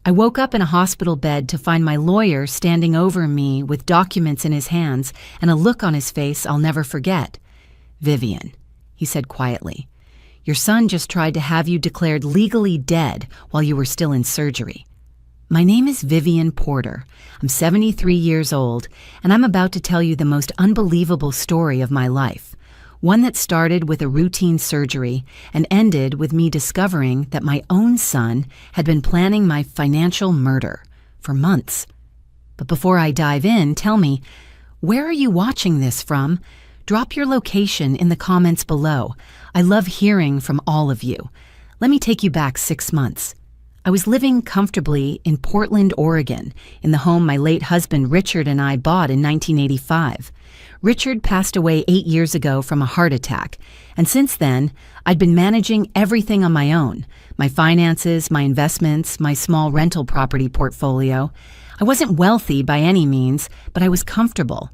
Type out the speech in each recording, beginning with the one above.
I woke up in a hospital bed to find my lawyer standing over me with documents in his hands and a look on his face I'll never forget. "Vivian," he said quietly, "your son just tried to have you declared legally dead while you were still in surgery." My name is Vivian Porter. I'm 73 years old, and I'm about to tell you the most unbelievable story of my life. One that started with a routine surgery and ended with me discovering that my own son had been planning my financial murder for months. But before I dive in, tell me, where are you watching this from? Drop your location in the comments below. I love hearing from all of you. Let me take you back 6 months. I was living comfortably in Portland, Oregon, in the home my late husband Richard and I bought in 1985. Richard passed away 8 years ago from a heart attack, and since then, I'd been managing everything on my own: my finances, my investments, my small rental property portfolio. I wasn't wealthy by any means, but I was comfortable.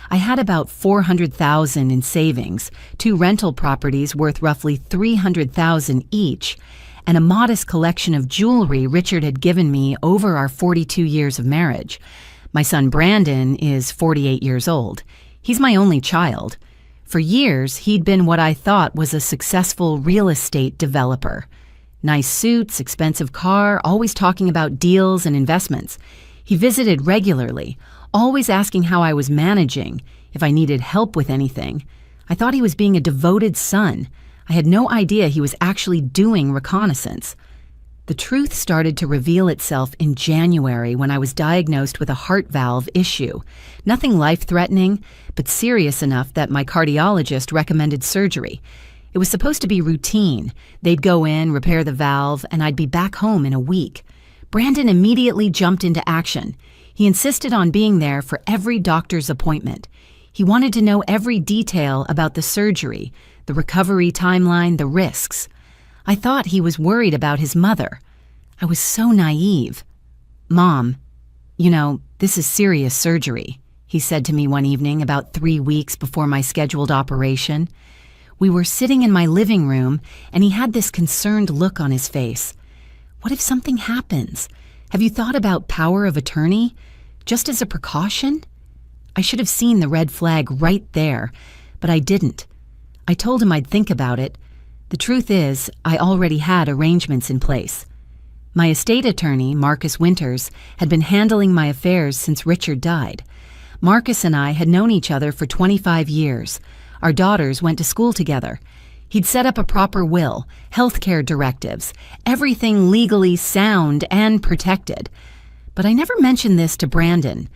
I had about $400,000 in savings, 2 rental properties worth roughly $300,000 each, and a modest collection of jewelry Richard had given me over our 42 years of marriage. My son Brandon is 48 years old. He's my only child. For years, he'd been what I thought was a successful real estate developer. Nice suits, expensive car, always talking about deals and investments. He visited regularly, always asking how I was managing, if I needed help with anything. I thought he was being a devoted son. I had no idea he was actually doing reconnaissance. The truth started to reveal itself in January when I was diagnosed with a heart valve issue. Nothing life-threatening, but serious enough that my cardiologist recommended surgery. It was supposed to be routine. They'd go in, repair the valve, and I'd be back home in a week. Brandon immediately jumped into action. He insisted on being there for every doctor's appointment. He wanted to know every detail about the surgery, the recovery timeline, the risks. I thought he was worried about his mother. I was so naive. "Mom, this is serious surgery," he said to me one evening about 3 weeks before my scheduled operation. We were sitting in my living room, and he had this concerned look on his face. "What if something happens? Have you thought about power of attorney? Just as a precaution?" I should have seen the red flag right there, but I didn't. I told him I'd think about it. The truth is, I already had arrangements in place. My estate attorney, Marcus Winters, had been handling my affairs since Richard died. Marcus and I had known each other for 25 years. Our daughters went to school together. He'd set up a proper will, healthcare directives, everything legally sound and protected. But I never mentioned this to Brandon.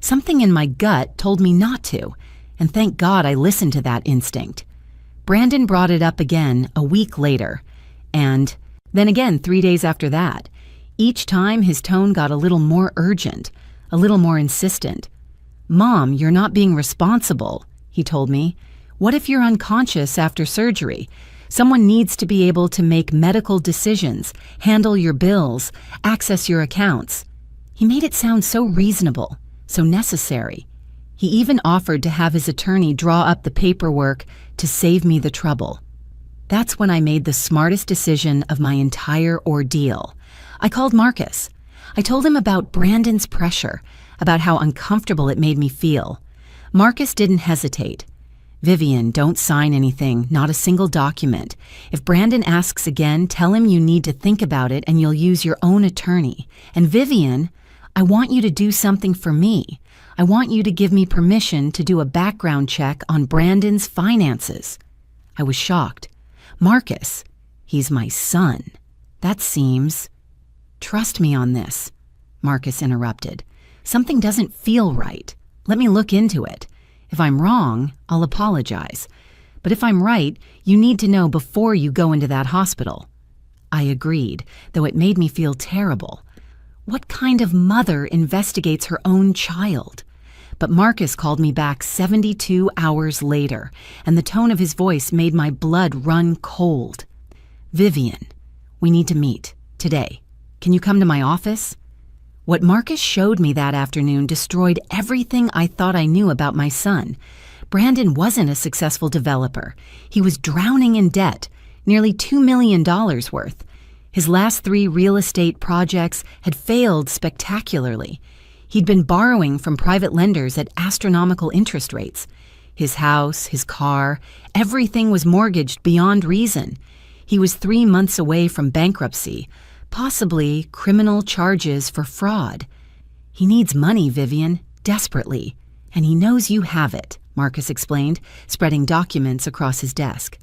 Something in my gut told me not to, and thank God I listened to that instinct. Brandon brought it up again a week later, and then again 3 days after that. Each time his tone got a little more urgent, a little more insistent. "Mom, you're not being responsible," he told me. "What if you're unconscious after surgery? Someone needs to be able to make medical decisions, handle your bills, access your accounts." He made it sound so reasonable, so necessary. He even offered to have his attorney draw up the paperwork to save me the trouble. That's when I made the smartest decision of my entire ordeal. I called Marcus. I told him about Brandon's pressure, about how uncomfortable it made me feel. Marcus didn't hesitate. "Vivian, don't sign anything, not a single document. If Brandon asks again, tell him you need to think about it and you'll use your own attorney. And Vivian, I want you to do something for me. I want you to give me permission to do a background check on Brandon's finances." I was shocked. "Marcus, he's my son. That seems—" "Trust me on this," Marcus interrupted. "Something doesn't feel right. Let me look into it. If I'm wrong, I'll apologize. But if I'm right, you need to know before you go into that hospital." I agreed, though it made me feel terrible. What kind of mother investigates her own child? But Marcus called me back 72 hours later, and the tone of his voice made my blood run cold. "Vivian, we need to meet, today. Can you come to my office?" What Marcus showed me that afternoon destroyed everything I thought I knew about my son. Brandon wasn't a successful developer. He was drowning in debt, nearly $2 million worth. His last 3 real estate projects had failed spectacularly. He'd been borrowing from private lenders at astronomical interest rates. His house, his car, everything was mortgaged beyond reason. He was 3 months away from bankruptcy, possibly criminal charges for fraud. He needs money, Vivian, desperately, and he knows you have it, Marcus explained, spreading documents across his desk.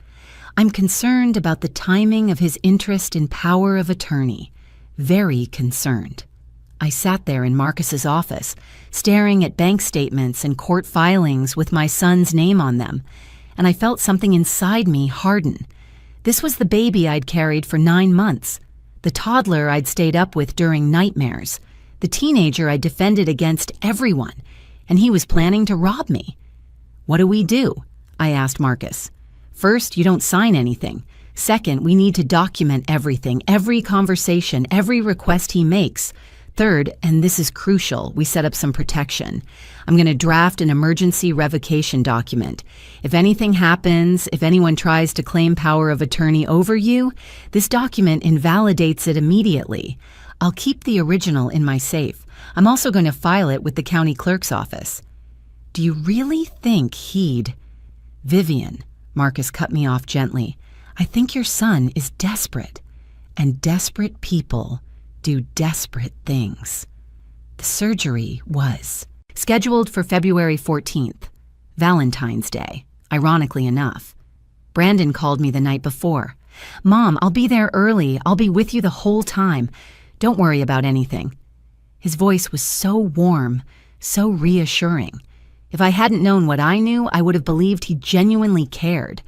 I'm concerned about the timing of his interest in power of attorney. Very concerned. I sat there in Marcus's office, staring at bank statements and court filings with my son's name on them, and I felt something inside me harden. This was the baby I'd carried for 9 months, the toddler I'd stayed up with during nightmares, the teenager I defended against everyone, and he was planning to rob me. What do we do? I asked Marcus. First, you don't sign anything. Second, we need to document everything, every conversation, every request he makes. Third, and this is crucial, we set up some protection. I'm going to draft an emergency revocation document. If anything happens, if anyone tries to claim power of attorney over you, this document invalidates it immediately. I'll keep the original in my safe. I'm also going to file it with the county clerk's office. Do you really think he'd... Vivian, Marcus cut me off gently. I think your son is desperate, and desperate people do desperate things. The surgery was scheduled for February 14th, Valentine's Day, ironically enough. Brandon called me the night before. Mom, I'll be there early. I'll be with you the whole time. Don't worry about anything. His voice was so warm, so reassuring. If I hadn't known what I knew, I would have believed he genuinely cared.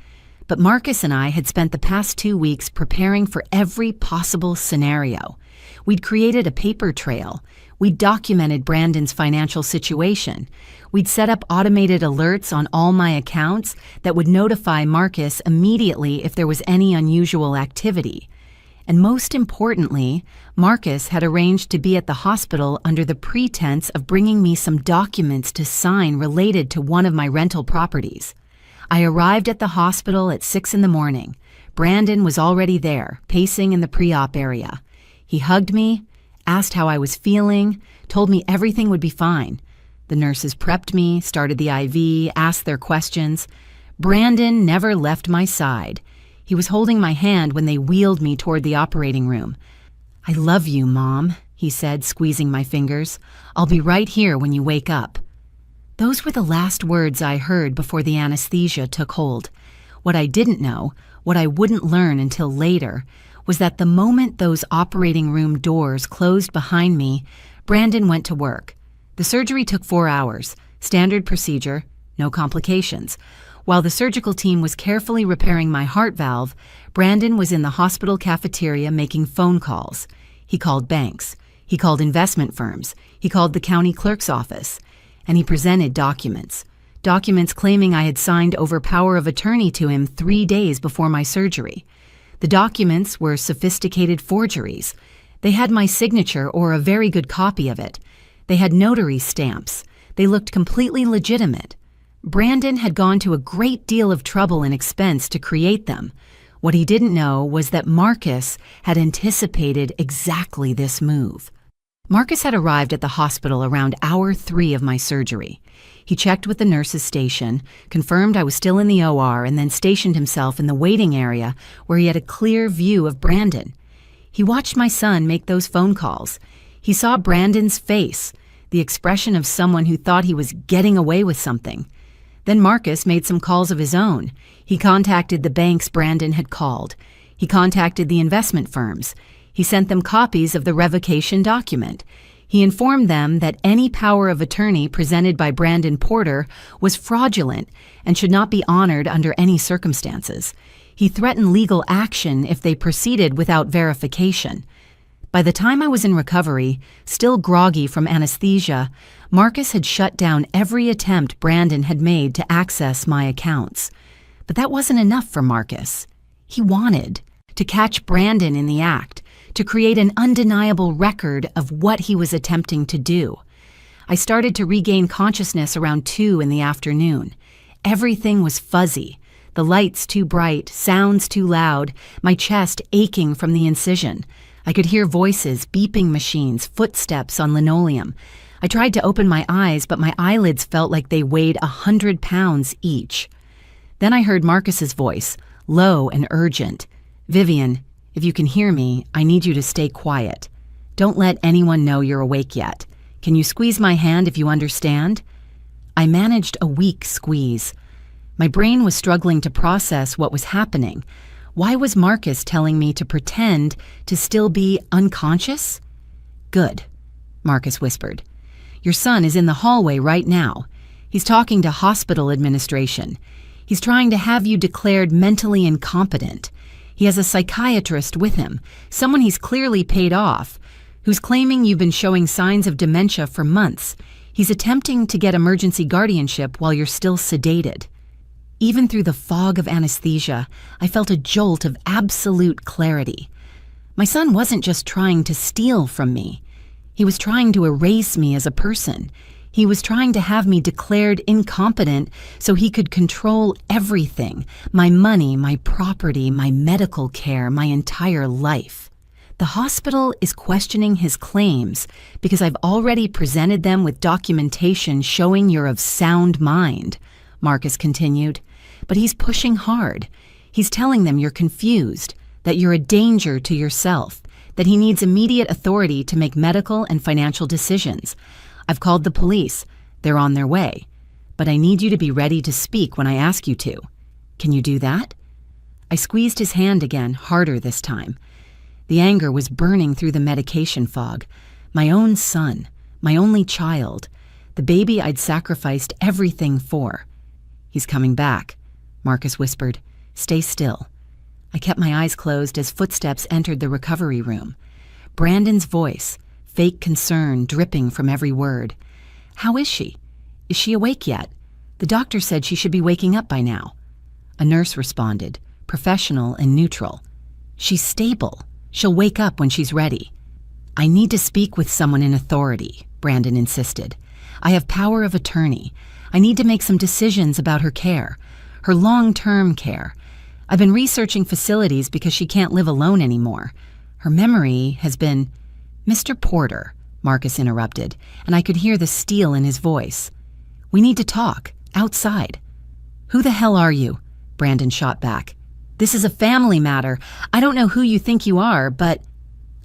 But Marcus and I had spent the past 2 weeks preparing for every possible scenario. We'd created a paper trail. We'd documented Brandon's financial situation. We'd set up automated alerts on all my accounts that would notify Marcus immediately if there was any unusual activity. And most importantly, Marcus had arranged to be at the hospital under the pretense of bringing me some documents to sign related to one of my rental properties. I arrived at the hospital at 6 a.m. Brandon was already there, pacing in the pre-op area. He hugged me, asked how I was feeling, told me everything would be fine. The nurses prepped me, started the IV, asked their questions. Brandon never left my side. He was holding my hand when they wheeled me toward the operating room. I love you, Mom, he said, squeezing my fingers. I'll be right here when you wake up. Those were the last words I heard before the anesthesia took hold. What I didn't know, what I wouldn't learn until later, was that the moment those operating room doors closed behind me, Brandon went to work. The surgery took 4 hours, standard procedure, no complications. While the surgical team was carefully repairing my heart valve, Brandon was in the hospital cafeteria making phone calls. He called banks. He called investment firms. He called the county clerk's office. And he presented documents. Documents claiming I had signed over power of attorney to him 3 days before my surgery. The documents were sophisticated forgeries. They had my signature or a very good copy of it. They had notary stamps. They looked completely legitimate. Brandon had gone to a great deal of trouble and expense to create them. What he didn't know was that Marcus had anticipated exactly this move. Marcus had arrived at the hospital around hour 3 of my surgery. He checked with the nurses' station, confirmed I was still in the OR, and then stationed himself in the waiting area where he had a clear view of Brandon. He watched my son make those phone calls. He saw Brandon's face, the expression of someone who thought he was getting away with something. Then Marcus made some calls of his own. He contacted the banks Brandon had called. He contacted the investment firms. He sent them copies of the revocation document. He informed them that any power of attorney presented by Brandon Porter was fraudulent and should not be honored under any circumstances. He threatened legal action if they proceeded without verification. By the time I was in recovery, still groggy from anesthesia, Marcus had shut down every attempt Brandon had made to access my accounts. But that wasn't enough for Marcus. He wanted to catch Brandon in the act, to create an undeniable record of what he was attempting to do. I started to regain consciousness around 2 in the afternoon. Everything was fuzzy. The lights too bright, sounds too loud, my chest aching from the incision. I could hear voices, beeping machines, footsteps on linoleum. I tried to open my eyes, but my eyelids felt like they weighed 100 pounds each. Then I heard Marcus's voice, low and urgent. "Vivian, if you can hear me, I need you to stay quiet. Don't let anyone know you're awake yet. Can you squeeze my hand if you understand?" I managed a weak squeeze. My brain was struggling to process what was happening. Why was Marcus telling me to pretend to still be unconscious? "Good," Marcus whispered. "Your son is in the hallway right now. He's talking to hospital administration. He's trying to have you declared mentally incompetent. He has a psychiatrist with him, someone he's clearly paid off, who's claiming you've been showing signs of dementia for months. He's attempting to get emergency guardianship while you're still sedated." Even through the fog of anesthesia, I felt a jolt of absolute clarity. My son wasn't just trying to steal from me. He was trying to erase me as a person. He was trying to have me declared incompetent so he could control everything: my money, my property, my medical care, my entire life. The hospital is questioning his claims because I've already presented them with documentation showing you're of sound mind, Marcus continued. But he's pushing hard. He's telling them you're confused, that you're a danger to yourself, that he needs immediate authority to make medical and financial decisions. I've called the police. They're on their way. But I need you to be ready to speak when I ask you to. Can you do that? I squeezed his hand again, harder this time. The anger was burning through the medication fog. My own son, my only child, the baby I'd sacrificed everything for. "He's coming back," Marcus whispered. "Stay still." I kept my eyes closed as footsteps entered the recovery room. Brandon's voice, fake concern dripping from every word. "How is she? Is she awake yet? The doctor said she should be waking up by now." A nurse responded, professional and neutral. "She's stable. She'll wake up when she's ready." "I need to speak with someone in authority," Brandon insisted. "I have power of attorney. I need to make some decisions about her care, her long-term care. I've been researching facilities because she can't live alone anymore. Her memory has been—" "Mr. Porter," Marcus interrupted, and I could hear the steel in his voice. "We need to talk, outside." "Who the hell are you?" Brandon shot back. "This is a family matter. I don't know who you think you are, but—"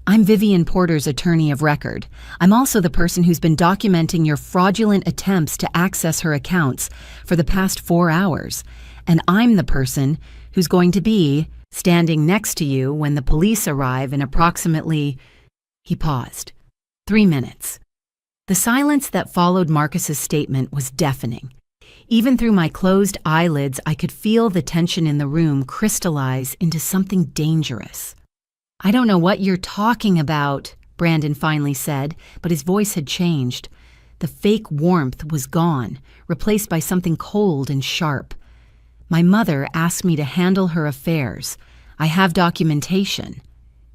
"I'm Vivian Porter's attorney of record. I'm also the person who's been documenting your fraudulent attempts to access her accounts for the past 4 hours. And I'm the person who's going to be standing next to you when the police arrive in approximately—" He paused. 3 minutes. The silence that followed Marcus's statement was deafening. Even through my closed eyelids, I could feel the tension in the room crystallize into something dangerous. "I don't know what you're talking about," Brandon finally said, but his voice had changed. The fake warmth was gone, replaced by something cold and sharp. "My mother asked me to handle her affairs. I have documentation."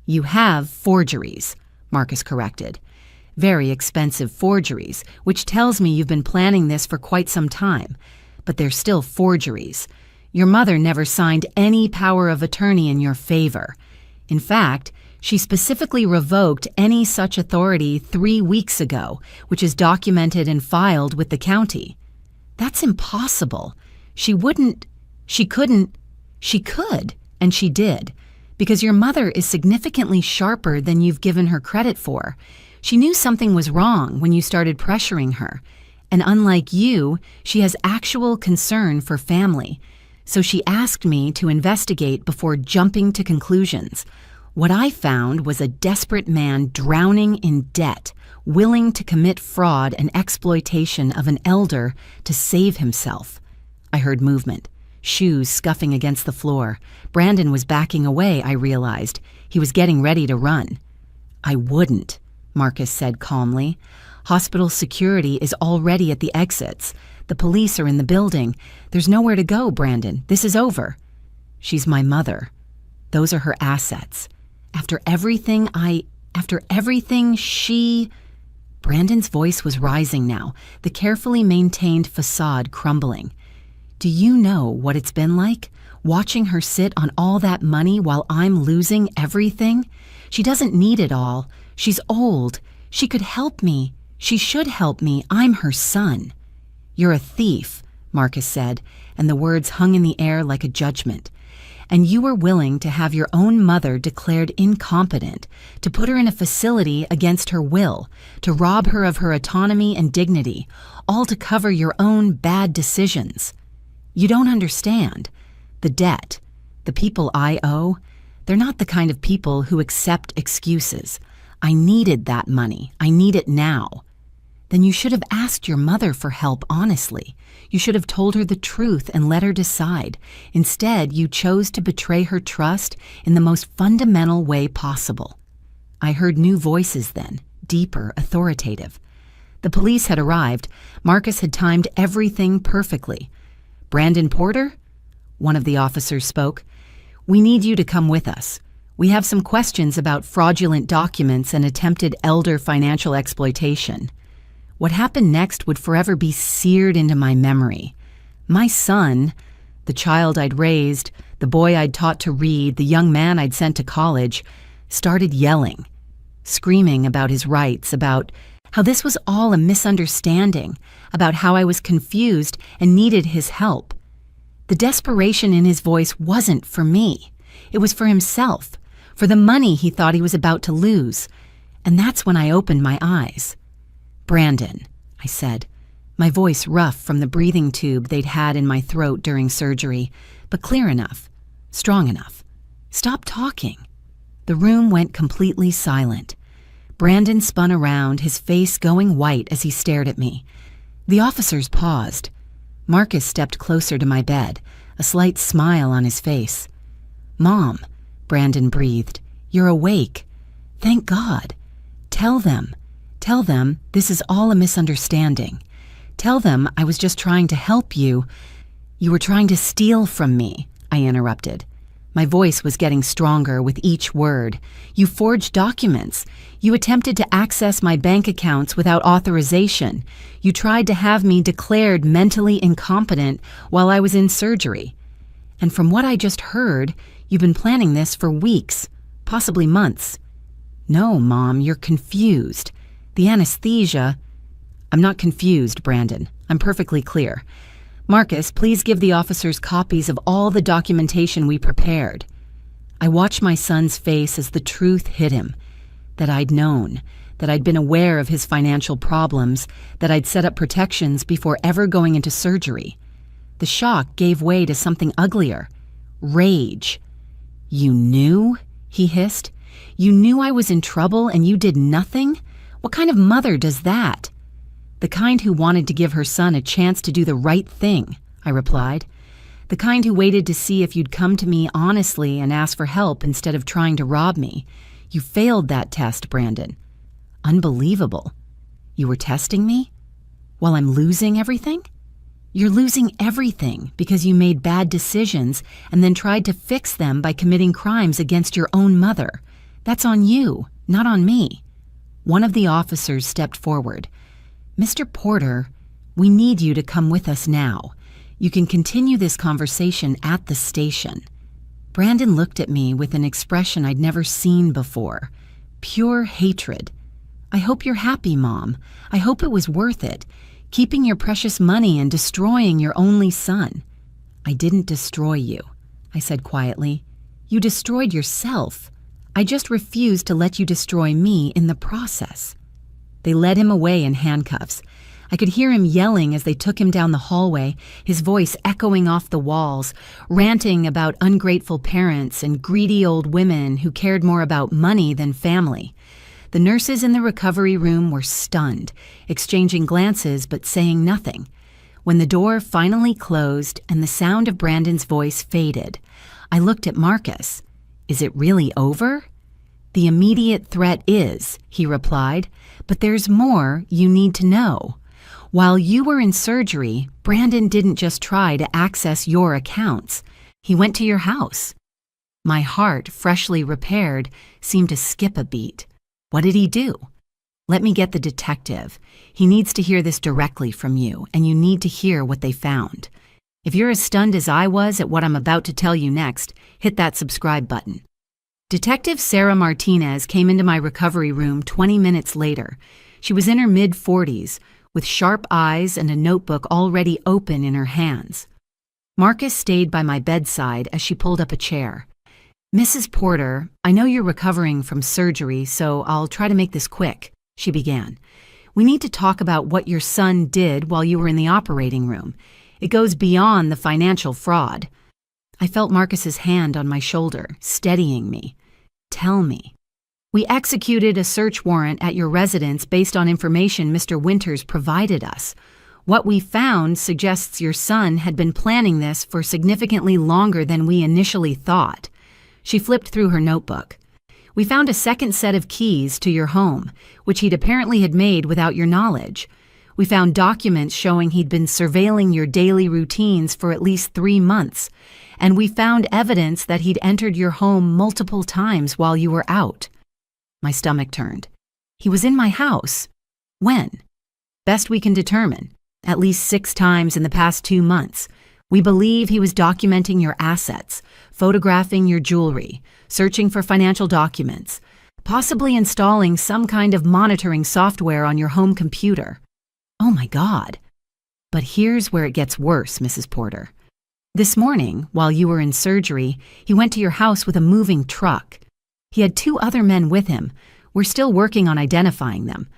"You have forgeries," Marcus corrected. "Very expensive forgeries, which tells me you've been planning this for quite some time. But they're still forgeries. Your mother never signed any power of attorney in your favor. In fact, she specifically revoked any such authority 3 weeks ago, which is documented and filed with the county." "That's impossible. She could, and she did, because your mother is significantly sharper than you've given her credit for. She knew something was wrong when you started pressuring her, and unlike you, she has actual concern for family. So she asked me to investigate before jumping to conclusions. What I found was a desperate man drowning in debt, willing to commit fraud and exploitation of an elder to save himself." I heard movement. Shoes scuffing against the floor. Brandon was backing away, I realized. He was getting ready to run. "I wouldn't," Marcus said calmly. "Hospital security is already at the exits. The police are in the building. There's nowhere to go, Brandon. This is over." "She's my mother. Those are her assets. After everything she—" Brandon's voice was rising now, the carefully maintained facade crumbling. "Do you know what it's been like? Watching her sit on all that money while I'm losing everything? She doesn't need it all. She's old. She could help me. She should help me. I'm her son. You're a thief, Marcus said, and the words hung in the air like a judgment. And you were willing to have your own mother declared incompetent, to put her in a facility against her will, to rob her of her autonomy and dignity, all to cover your own bad decisions. You don't understand. The debt, the people I owe, they're not the kind of people who accept excuses. I needed that money. I need it now. Then you should have asked your mother for help honestly. You should have told her the truth and let her decide. Instead, you chose to betray her trust in the most fundamental way possible. I heard new voices then, deeper, authoritative. The police had arrived. Marcus had timed everything perfectly. Brandon Porter? One of the officers spoke. We need you to come with us. We have some questions about fraudulent documents and attempted elder financial exploitation. What happened next would forever be seared into my memory. My son, the child I'd raised, the boy I'd taught to read, the young man I'd sent to college, started yelling, screaming about his rights, about how this was all a misunderstanding, about how I was confused and needed his help. The desperation in his voice wasn't for me. It was for himself, for the money he thought he was about to lose. And that's when I opened my eyes. Brandon, I said, my voice rough from the breathing tube they'd had in my throat during surgery, but clear enough, strong enough. Stop talking. The room went completely silent. Brandon spun around, his face going white as he stared at me. The officers paused. Marcus stepped closer to my bed, a slight smile on his face. Mom, Brandon breathed, you're awake. Thank God. Tell them this is all a misunderstanding. Tell them I was just trying to help you. You were trying to steal from me, I interrupted. My voice was getting stronger with each word. You forged documents. You attempted to access my bank accounts without authorization. You tried to have me declared mentally incompetent while I was in surgery. And from what I just heard, you've been planning this for weeks, possibly months. No, Mom, you're confused. The anesthesia... I'm not confused, Brandon. I'm perfectly clear. Marcus, please give the officers copies of all the documentation we prepared. I watched my son's face as the truth hit him. That I'd known, that I'd been aware of his financial problems, that I'd set up protections before ever going into surgery. The shock gave way to something uglier. Rage. You knew? He hissed. You knew I was in trouble and you did nothing? What kind of mother does that? The kind who wanted to give her son a chance to do the right thing, I replied. The kind who waited to see if you'd come to me honestly and ask for help instead of trying to rob me. You failed that test, Brandon. Unbelievable. You were testing me? While I'm losing everything? You're losing everything because you made bad decisions and then tried to fix them by committing crimes against your own mother. That's on you, not on me. One of the officers stepped forward. Mr. Porter, we need you to come with us now. You can continue this conversation at the station. Brandon looked at me with an expression I'd never seen before. Pure hatred. I hope you're happy, Mom. I hope it was worth it. Keeping your precious money and destroying your only son. I didn't destroy you, I said quietly. You destroyed yourself. I just refused to let you destroy me in the process. They led him away in handcuffs. I could hear him yelling as they took him down the hallway, his voice echoing off the walls, ranting about ungrateful parents and greedy old women who cared more about money than family. The nurses in the recovery room were stunned, exchanging glances but saying nothing. When the door finally closed and the sound of Brandon's voice faded, I looked at Marcus. Is it really over? The immediate threat is, he replied, but there's more you need to know. While you were in surgery, Brandon didn't just try to access your accounts. He went to your house. My heart, freshly repaired, seemed to skip a beat. What did he do? Let me get the detective. He needs to hear this directly from you, and you need to hear what they found. If you're as stunned as I was at what I'm about to tell you next, hit that subscribe button. Detective Sarah Martinez came into my recovery room 20 minutes later. She was in her mid-40s, with sharp eyes and a notebook already open in her hands. Marcus stayed by my bedside as she pulled up a chair. "Mrs. Porter, I know you're recovering from surgery, so I'll try to make this quick," she began. "We need to talk about what your son did while you were in the operating room. It goes beyond the financial fraud." I felt Marcus's hand on my shoulder, steadying me. "Tell me." "We executed a search warrant at your residence based on information Mr. Winters provided us. What we found suggests your son had been planning this for significantly longer than we initially thought." She flipped through her notebook. "We found a second set of keys to your home, which he'd apparently had made without your knowledge. We found documents showing he'd been surveilling your daily routines for at least 3 months, and we found evidence that he'd entered your home multiple times while you were out." My stomach turned. "He was in my house. When?" "Best we can determine. At least 6 times in the past 2 months. We believe he was documenting your assets, photographing your jewelry, searching for financial documents, possibly installing some kind of monitoring software on your home computer." "Oh my God." "But here's where it gets worse, Mrs. Porter. This morning, while you were in surgery, he went to your house with a moving truck. He had 2 other men with him. We're still working on identifying them.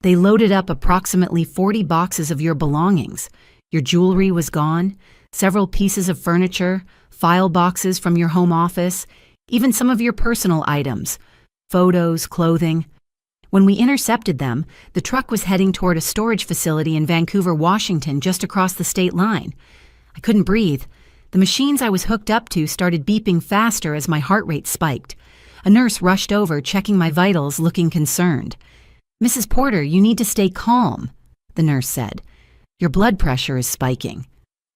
They loaded up approximately 40 boxes of your belongings. Your jewelry was gone, several pieces of furniture, file boxes from your home office, even some of your personal items, photos, clothing. When we intercepted them, the truck was heading toward a storage facility in Vancouver, Washington, just across the state line. I couldn't breathe. The machines I was hooked up to started beeping faster as my heart rate spiked. A nurse rushed over, checking my vitals, looking concerned. "Mrs. Porter, you need to stay calm," the nurse said. "Your blood pressure is spiking."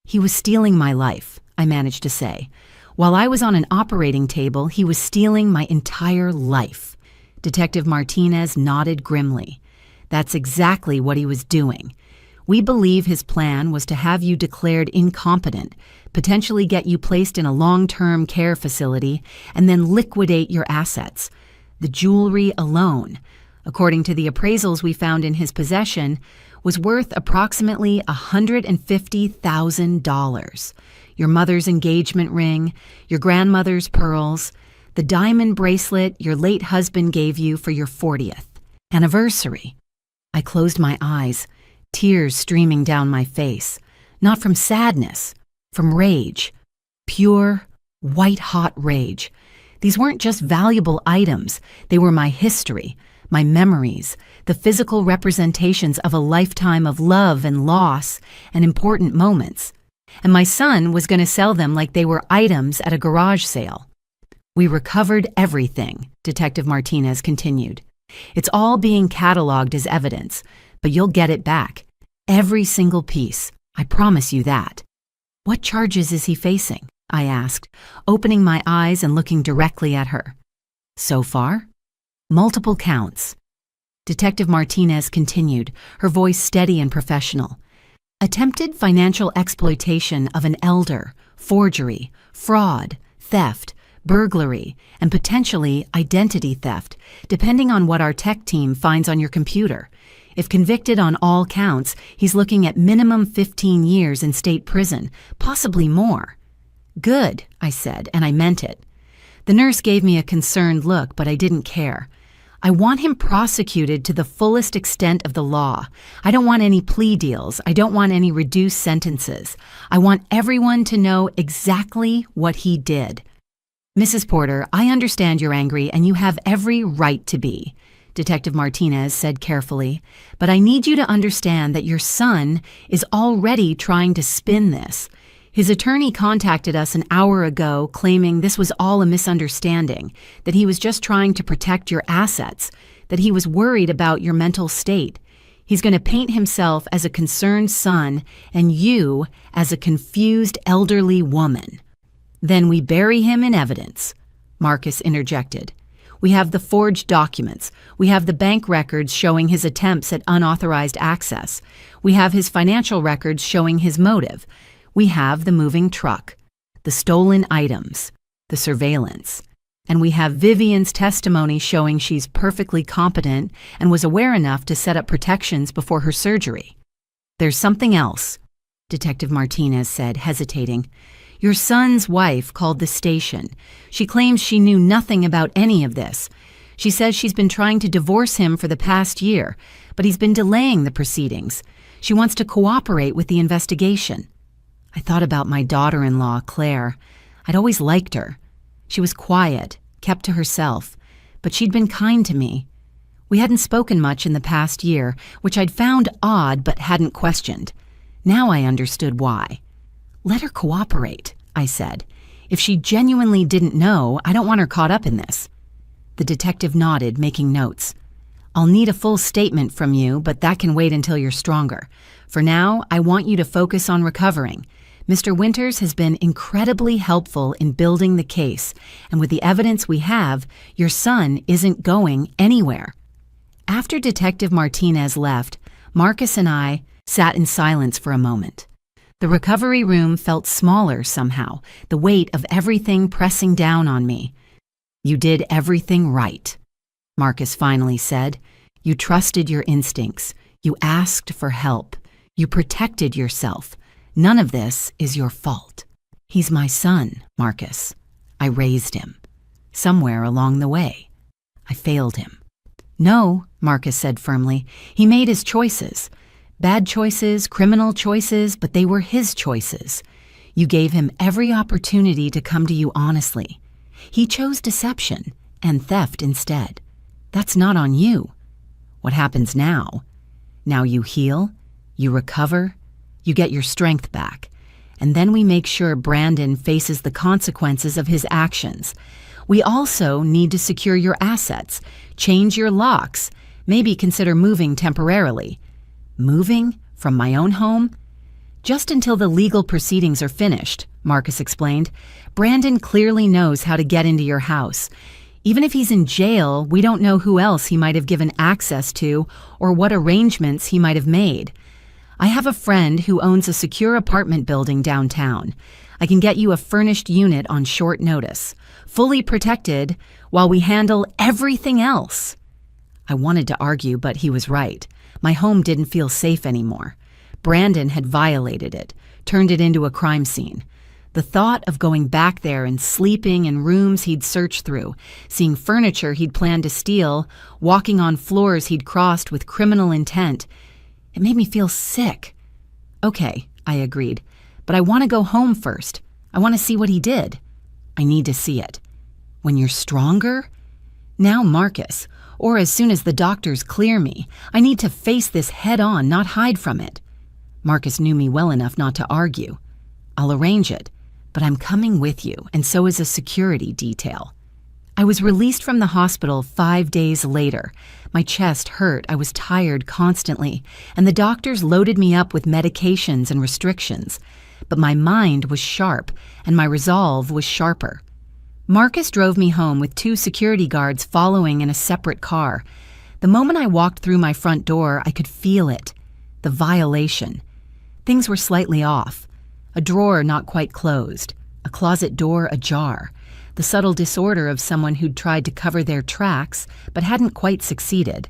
"He was stealing my life," I managed to say. "While I was on an operating table, he was stealing my entire life." Detective Martinez nodded grimly. "That's exactly what he was doing. We believe his plan was to have you declared incompetent, potentially get you placed in a long-term care facility, and then liquidate your assets. The jewelry alone, according to the appraisals we found in his possession, was worth approximately $150,000. Your mother's engagement ring, your grandmother's pearls, the diamond bracelet your late husband gave you for your 40th anniversary." I closed my eyes, tears streaming down my face, not from sadness, from rage. Pure, white-hot rage. These weren't just valuable items, they were my history, my memories, the physical representations of a lifetime of love and loss and important moments. And my son was going to sell them like they were items at a garage sale. "We recovered everything," Detective Martinez continued. "It's all being cataloged as evidence, but you'll get it back. Every single piece. I promise you that." "What charges is he facing?" I asked, opening my eyes and looking directly at her. "So far? Multiple counts." Detective Martinez continued, her voice steady and professional. "Attempted financial exploitation of an elder, forgery, fraud, theft, burglary, and potentially identity theft, depending on what our tech team finds on your computer. If convicted on all counts, he's looking at minimum 15 years in state prison, possibly more." "Good," I said, and I meant it. The nurse gave me a concerned look, but I didn't care. "I want him prosecuted to the fullest extent of the law. I don't want any plea deals. I don't want any reduced sentences. I want everyone to know exactly what he did." "Mrs. Porter, I understand you're angry and you have every right to be," Detective Martinez said carefully, "but I need you to understand that your son is already trying to spin this. His attorney contacted us an hour ago claiming this was all a misunderstanding, that he was just trying to protect your assets, that he was worried about your mental state. He's going to paint himself as a concerned son and you as a confused elderly woman." "Then we bury him in evidence," Marcus interjected. "We have the forged documents. We have the bank records showing his attempts at unauthorized access. We have his financial records showing his motive. We have the moving truck, the stolen items, the surveillance, and we have Vivian's testimony showing she's perfectly competent and was aware enough to set up protections before her surgery. There's something else, Detective Martinez said, hesitating. Your son's wife called the station. She claims she knew nothing about any of this. She says she's been trying to divorce him for the past year, but he's been delaying the proceedings. She wants to cooperate with the investigation. I thought about my daughter-in-law, Claire. I'd always liked her. She was quiet, kept to herself, but she'd been kind to me. We hadn't spoken much in the past year, which I'd found odd but hadn't questioned. Now I understood why. Let her cooperate, I said. If she genuinely didn't know, I don't want her caught up in this. The detective nodded, making notes. I'll need a full statement from you, but that can wait until you're stronger. For now, I want you to focus on recovering. Mr. Winters has been incredibly helpful in building the case, and with the evidence we have, your son isn't going anywhere. After Detective Martinez left, Marcus and I sat in silence for a moment. The recovery room felt smaller somehow, the weight of everything pressing down on me. You did everything right, Marcus finally said. You trusted your instincts. You asked for help. You protected yourself. None of this is your fault. He's my son, Marcus. I raised him. Somewhere along the way, I failed him. No, Marcus said firmly. He made his choices. Bad choices, criminal choices, but they were his choices. You gave him every opportunity to come to you honestly. He chose deception and theft instead. That's not on you. What happens now? Now you heal, you recover, you get your strength back, and then we make sure Brandon faces the consequences of his actions. We also need to secure your assets, change your locks, maybe consider moving temporarily. Moving from my own home? Just until the legal proceedings are finished, Marcus explained. Brandon clearly knows how to get into your house. Even if he's in jail, we don't know who else he might have given access to or what arrangements he might have made. I have a friend who owns a secure apartment building downtown. I can get you a furnished unit on short notice, fully protected, while we handle everything else. I wanted to argue, but he was right. My home didn't feel safe anymore. Brandon had violated it, turned it into a crime scene. The thought of going back there and sleeping in rooms he'd searched through, seeing furniture he'd planned to steal, walking on floors he'd crossed with criminal intent, it made me feel sick. Okay, I agreed, but I want to go home first. I want to see what he did. I need to see it. When you're stronger? Now, Marcus, or as soon as the doctors clear me, I need to face this head on, not hide from it. Marcus knew me well enough not to argue. I'll arrange it, but I'm coming with you, and so is a security detail. I was released from the hospital 5 days later. My chest hurt, I was tired constantly, and the doctors loaded me up with medications and restrictions. But my mind was sharp, and my resolve was sharper. Marcus drove me home with 2 security guards following in a separate car. The moment I walked through my front door, I could feel it. The violation. Things were slightly off. A drawer not quite closed. A closet door ajar. The subtle disorder of someone who'd tried to cover their tracks but hadn't quite succeeded.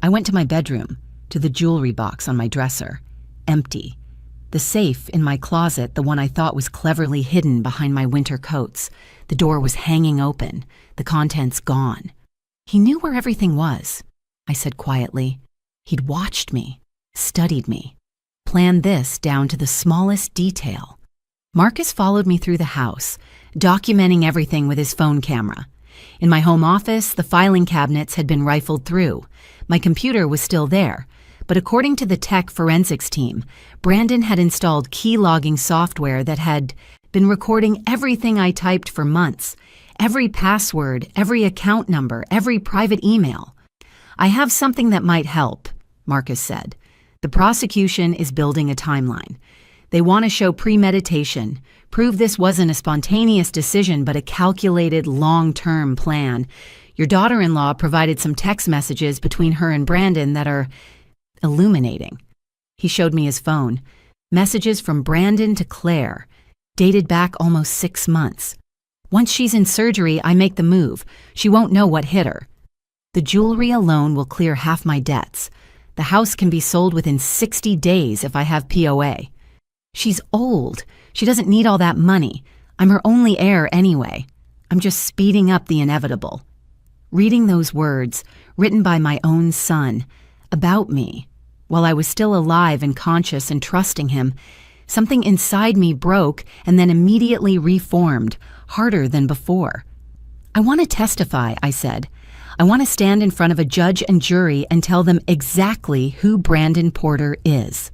I went to my bedroom, to the jewelry box on my dresser. Empty. The safe in my closet, the one I thought was cleverly hidden behind my winter coats. The door was hanging open, the contents gone. He knew where everything was, I said quietly. He'd watched me, studied me, planned this down to the smallest detail. Marcus followed me through the house, documenting everything with his phone camera. In my home office, the filing cabinets had been rifled through. My computer was still there, but according to the tech forensics team, Brandon had installed key logging software that had been recording everything I typed for months, every password, every account number, every private email. I have something that might help, Marcus said. The prosecution is building a timeline. They want to show premeditation, prove this wasn't a spontaneous decision but a calculated long-term plan. Your daughter-in-law provided some text messages between her and Brandon that are illuminating. He showed me his phone. Messages from Brandon to Claire, dated back almost 6 months. Once she's in surgery, I make the move. She won't know what hit her. The jewelry alone will clear half my debts. The house can be sold within 60 days if I have POA. She's old. She doesn't need all that money. I'm her only heir anyway. I'm just speeding up the inevitable. Reading those words, written by my own son, about me, while I was still alive and conscious and trusting him, something inside me broke and then immediately reformed, harder than before. I want to testify, I said. I want to stand in front of a judge and jury and tell them exactly who Brandon Porter is.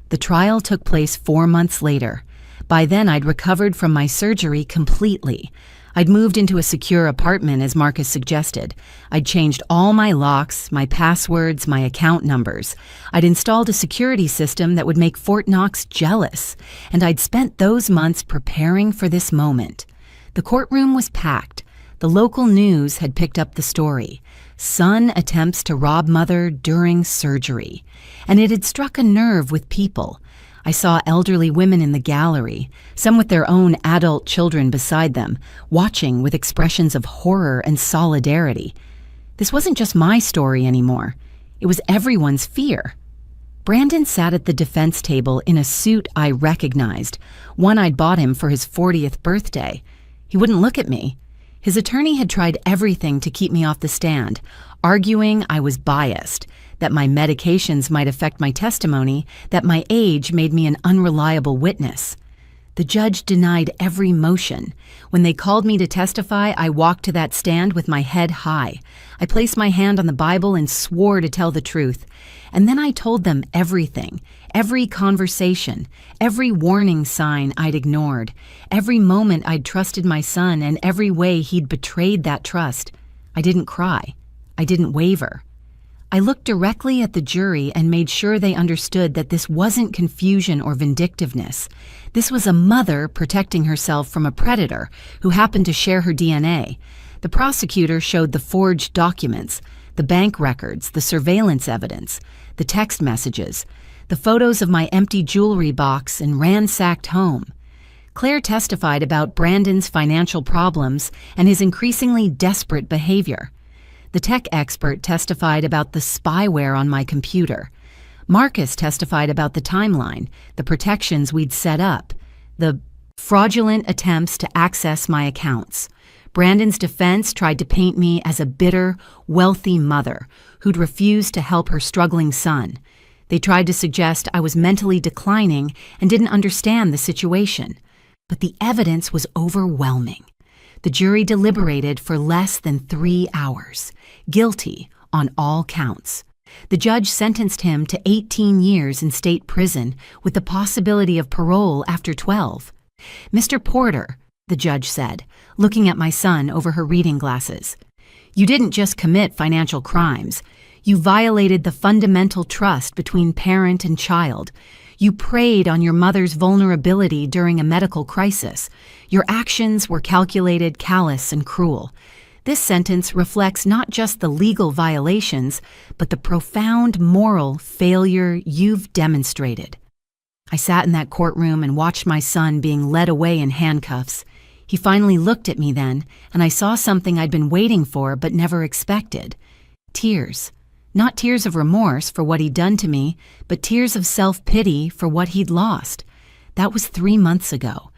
The trial took place 4 months later. By then, I'd recovered from my surgery completely. I'd moved into a secure apartment, as Marcus suggested. I'd changed all my locks, my passwords, my account numbers. I'd installed a security system that would make Fort Knox jealous, and I'd spent those months preparing for this moment. The courtroom was packed. The local news had picked up the story. Son attempts to rob mother during surgery. And it had struck a nerve with people. I saw elderly women in the gallery, some with their own adult children beside them, watching with expressions of horror and solidarity. This wasn't just my story anymore. It was everyone's fear. Brandon sat at the defense table in a suit I recognized, one I'd bought him for his 40th birthday. He wouldn't look at me. His attorney had tried everything to keep me off the stand, arguing I was biased, that my medications might affect my testimony, that my age made me an unreliable witness. The judge denied every motion. When they called me to testify, I walked to that stand with my head high. I placed my hand on the Bible and swore to tell the truth. And then I told them everything, every conversation, every warning sign I'd ignored, every moment I'd trusted my son, and every way he'd betrayed that trust. I didn't cry. I didn't waver. I looked directly at the jury and made sure they understood that this wasn't confusion or vindictiveness. This was a mother protecting herself from a predator who happened to share her DNA. The prosecutor showed the forged documents, the bank records, the surveillance evidence, the text messages, the photos of my empty jewelry box and ransacked home. Claire testified about Brandon's financial problems and his increasingly desperate behavior. The tech expert testified about the spyware on my computer. Marcus testified about the timeline, the protections we'd set up, the fraudulent attempts to access my accounts. Brandon's defense tried to paint me as a bitter, wealthy mother who'd refused to help her struggling son. They tried to suggest I was mentally declining and didn't understand the situation. But the evidence was overwhelming. The jury deliberated for less than 3 hours, guilty on all counts. The judge sentenced him to 18 years in state prison with the possibility of parole after 12. "Mr. Porter," the judge said, looking at my son over her reading glasses, "you didn't just commit financial crimes. You violated the fundamental trust between parent and child. You preyed on your mother's vulnerability during a medical crisis. Your actions were calculated, callous, and cruel. This sentence reflects not just the legal violations, but the profound moral failure you've demonstrated." I sat in that courtroom and watched my son being led away in handcuffs. He finally looked at me then, and I saw something I'd been waiting for but never expected. Tears. Not tears of remorse for what he'd done to me, but tears of self-pity for what he'd lost. That was 3 months ago.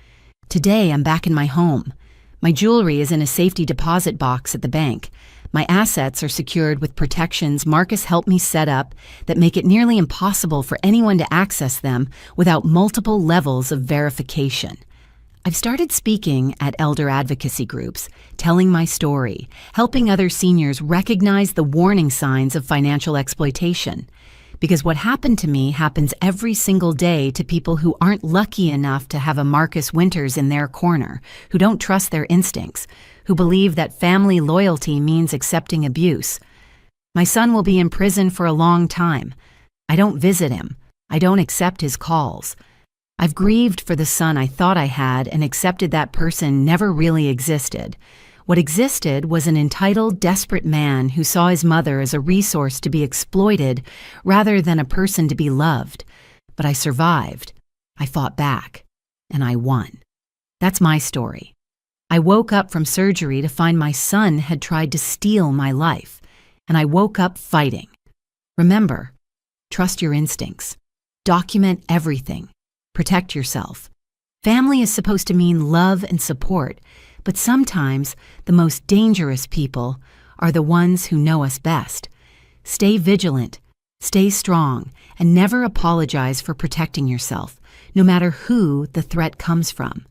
Today, I'm back in my home. My jewelry is in a safety deposit box at the bank. My assets are secured with protections Marcus helped me set up that make it nearly impossible for anyone to access them without multiple levels of verification. I've started speaking at elder advocacy groups, telling my story, helping other seniors recognize the warning signs of financial exploitation. Because what happened to me happens every single day to people who aren't lucky enough to have a Marcus Winters in their corner, who don't trust their instincts, who believe that family loyalty means accepting abuse. My son will be in prison for a long time. I don't visit him. I don't accept his calls. I've grieved for the son I thought I had and accepted that person never really existed. What existed was an entitled, desperate man who saw his mother as a resource to be exploited rather than a person to be loved. But I survived. I fought back, and I won. That's my story. I woke up from surgery to find my son had tried to steal my life, and I woke up fighting. Remember, trust your instincts. Document everything. Protect yourself. Family is supposed to mean love and support, but sometimes the most dangerous people are the ones who know us best. Stay vigilant, stay strong, and never apologize for protecting yourself, no matter who the threat comes from.